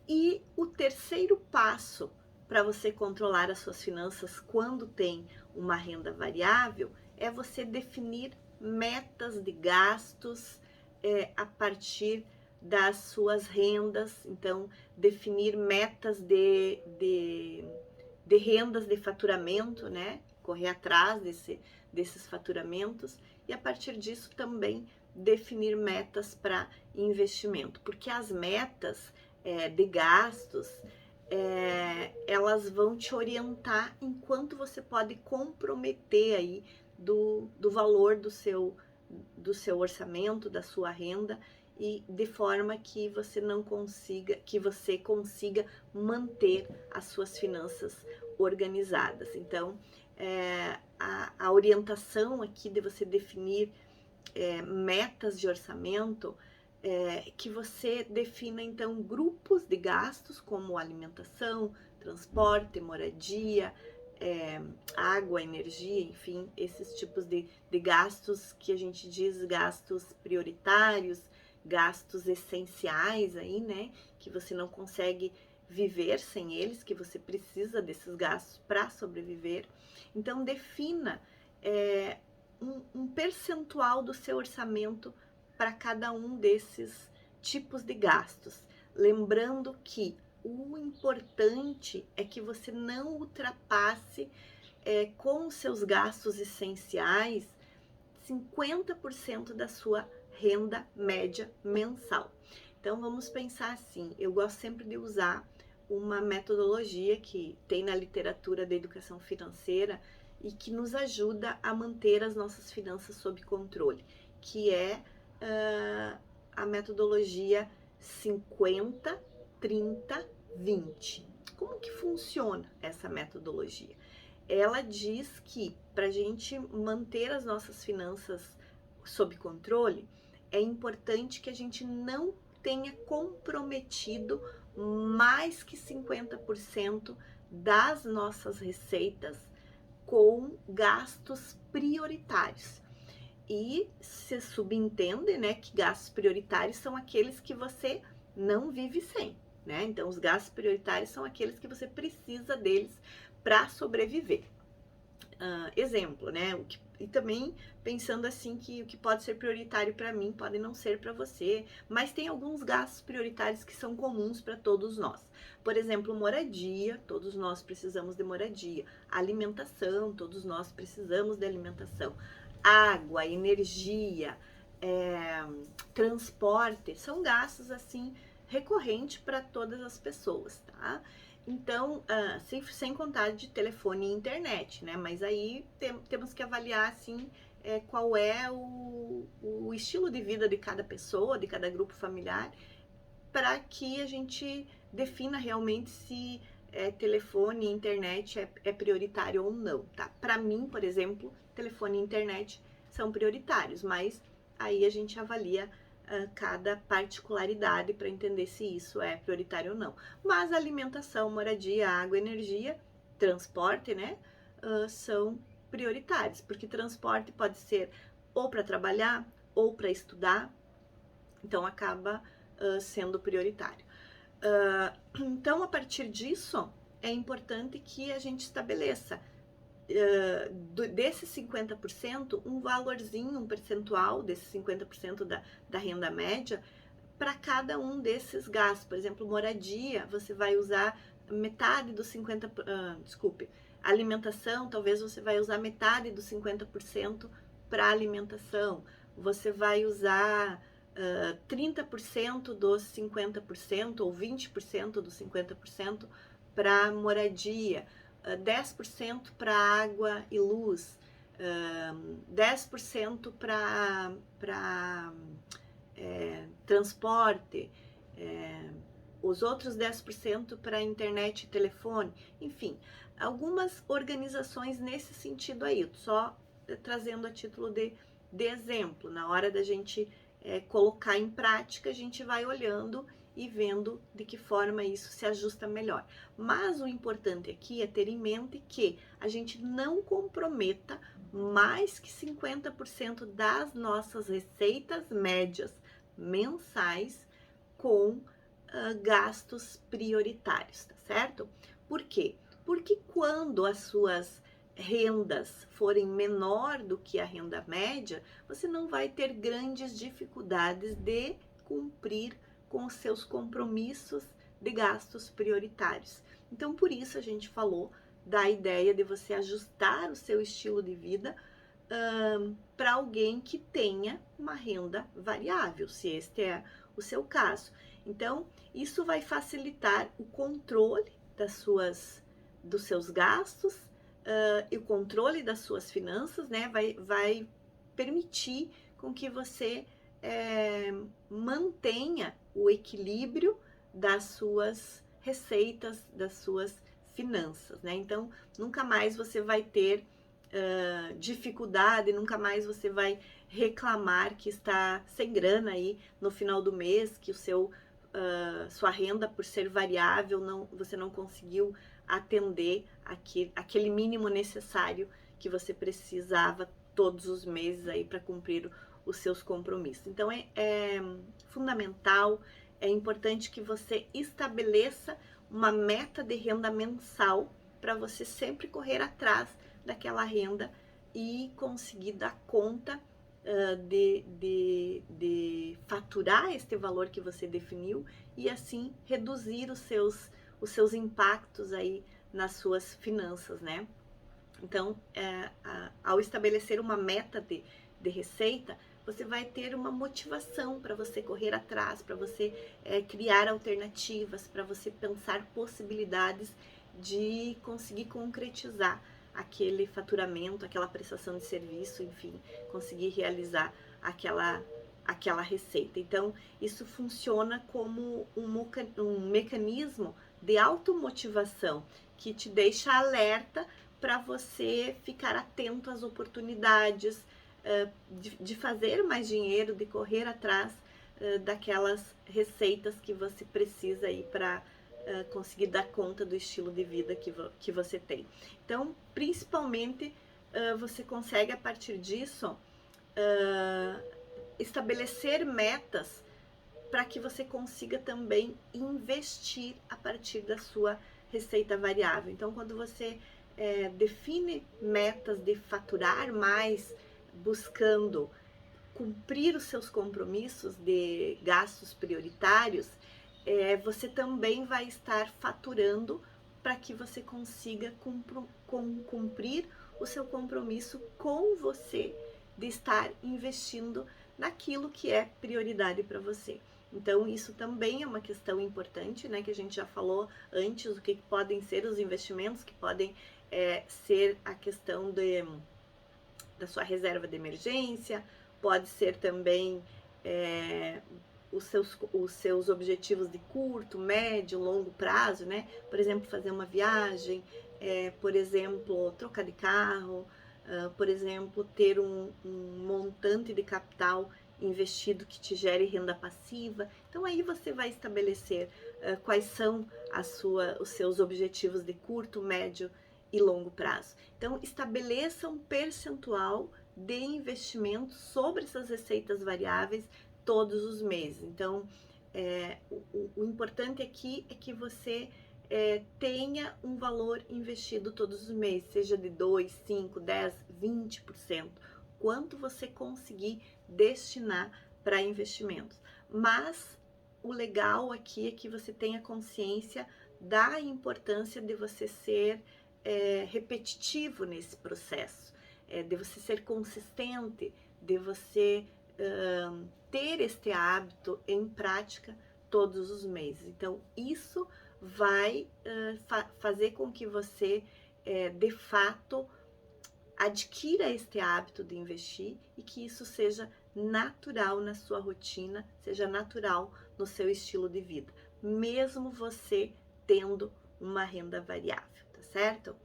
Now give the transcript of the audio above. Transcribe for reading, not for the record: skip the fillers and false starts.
E o terceiro passo para você controlar as suas finanças quando tem uma renda variável é você definir metas de gastos a partir das suas rendas. Então, definir metas de rendas de faturamento, né? Correr atrás desses faturamentos e a partir disso também definir metas para investimento, porque as metas de gastos elas vão te orientar em quanto você pode comprometer aí do valor do seu orçamento, da sua renda, e de forma que você não consiga, que você consiga manter as suas finanças organizadas. Então, a orientação aqui de você definir metas de orçamento, que você defina então grupos de gastos como alimentação, transporte, moradia, água, energia, enfim, esses tipos de gastos que a gente diz gastos prioritários, gastos essenciais aí, né? Que você não consegue viver sem eles, que você precisa desses gastos para sobreviver. Então, defina um percentual do seu orçamento para cada um desses tipos de gastos. Lembrando que o importante é que você não ultrapasse com os seus gastos essenciais 50% da sua renda média mensal. Então vamos pensar assim, eu gosto sempre de usar uma metodologia que tem na literatura da educação financeira e que nos ajuda a manter as nossas finanças sob controle, que é a metodologia 50, 30, 20. Como que funciona essa metodologia? Ela diz que para a gente manter as nossas finanças sob controle, é importante que a gente não tenha comprometido mais que 50% das nossas receitas com gastos prioritários. E se subentende, né, que gastos prioritários são aqueles que você não vive sem, né? Então, os gastos prioritários são aqueles que você precisa deles para sobreviver. Exemplo, né? E também pensando assim que o que pode ser prioritário para mim pode não ser para você, mas tem alguns gastos prioritários que são comuns para todos nós. Por exemplo, moradia, todos nós precisamos de moradia. Alimentação, todos nós precisamos de alimentação. Água, energia, transporte, são gastos assim recorrentes para todas as pessoas, tá? Então, sem contar de telefone e internet, né? Mas aí temos que avaliar, assim, qual é o estilo de vida de cada pessoa, de cada grupo familiar, para que a gente defina realmente se telefone e internet é prioritário ou não, tá? Para mim, por exemplo, telefone e internet são prioritários, mas aí a gente avalia cada particularidade para entender se isso é prioritário ou não. Mas alimentação, moradia, água, energia, transporte, né, são prioritários, porque transporte pode ser ou para trabalhar ou para estudar, então acaba sendo prioritário. Então, a partir disso, é importante que a gente estabeleça desses 50%, um valorzinho, um percentual desses 50% da renda média para cada um desses gastos. Por exemplo, moradia, você vai usar metade dos 50%, desculpe, alimentação, talvez você vai usar metade dos 50% para alimentação. Você vai usar 30% dos 50% ou 20% dos 50% para moradia, 10% para água e luz, 10% para transporte, os outros 10% para internet e telefone, enfim, algumas organizações nesse sentido aí, só trazendo a título de exemplo. Na hora da gente colocar em prática, a gente vai olhando e vendo de que forma isso se ajusta melhor. Mas o importante aqui é ter em mente que a gente não comprometa mais que 50% das nossas receitas médias mensais com gastos prioritários, tá certo? Por quê? Porque quando as suas rendas forem menor do que a renda média, você não vai ter grandes dificuldades de cumprir com os seus compromissos de gastos prioritários. Então, por isso a gente falou da ideia de você ajustar o seu estilo de vida para alguém que tenha uma renda variável, se este é o seu caso. Então, isso vai facilitar o controle dos seus gastos e o controle das suas finanças, né? Vai permitir com que você mantenha o equilíbrio das suas receitas, das suas finanças, né? Então, nunca mais você vai ter dificuldade, nunca mais você vai reclamar que está sem grana aí no final do mês, que sua renda, por ser variável, você não conseguiu atender aquele mínimo necessário que você precisava todos os meses aí para cumprir os seus compromissos. Então é fundamental, é importante que você estabeleça uma meta de renda mensal para você sempre correr atrás daquela renda e conseguir dar conta de faturar este valor que você definiu e assim reduzir os seus impactos aí nas suas finanças, né? Então, ao estabelecer uma meta de receita, você vai ter uma motivação para você correr atrás, para você criar alternativas, para você pensar possibilidades de conseguir concretizar aquele faturamento, aquela prestação de serviço, enfim, conseguir realizar aquela receita. Então, isso funciona como um mecanismo de automotivação que te deixa alerta para você ficar atento às oportunidades de fazer mais dinheiro, de correr atrás daquelas receitas que você precisa aí para conseguir dar conta do estilo de vida que você tem. Então, principalmente, você consegue a partir disso estabelecer metas para que você consiga também investir a partir da sua receita variável. Então, quando você define metas de faturar mais, buscando cumprir os seus compromissos de gastos prioritários, você também vai estar faturando para que você consiga cumprir o seu compromisso com você de estar investindo naquilo que é prioridade para você. Então, isso também é uma questão importante, né? Que a gente já falou antes, o que podem ser os investimentos, que podem ser a questão da sua reserva de emergência, pode ser também os seus objetivos de curto, médio, longo prazo, né? Por exemplo, fazer uma viagem, por exemplo, trocar de carro, por exemplo, ter um montante de capital investido que te gere renda passiva. Então aí você vai estabelecer quais são os seus objetivos de curto, médio e longo prazo. Então estabeleça um percentual de investimento sobre essas receitas variáveis todos os meses. Então o importante aqui é que você tenha um valor investido todos os meses, seja de 2, 5, 10, 20%, quanto você conseguir destinar para investimentos. Mas o legal aqui é que você tenha consciência da importância de você ser repetitivo nesse processo, de você ser consistente, de você ter este hábito em prática todos os meses. Então, isso vai fazer com que você, de fato, adquira este hábito de investir e que isso seja natural na sua rotina, seja natural no seu estilo de vida, mesmo você tendo uma renda variável, tá certo?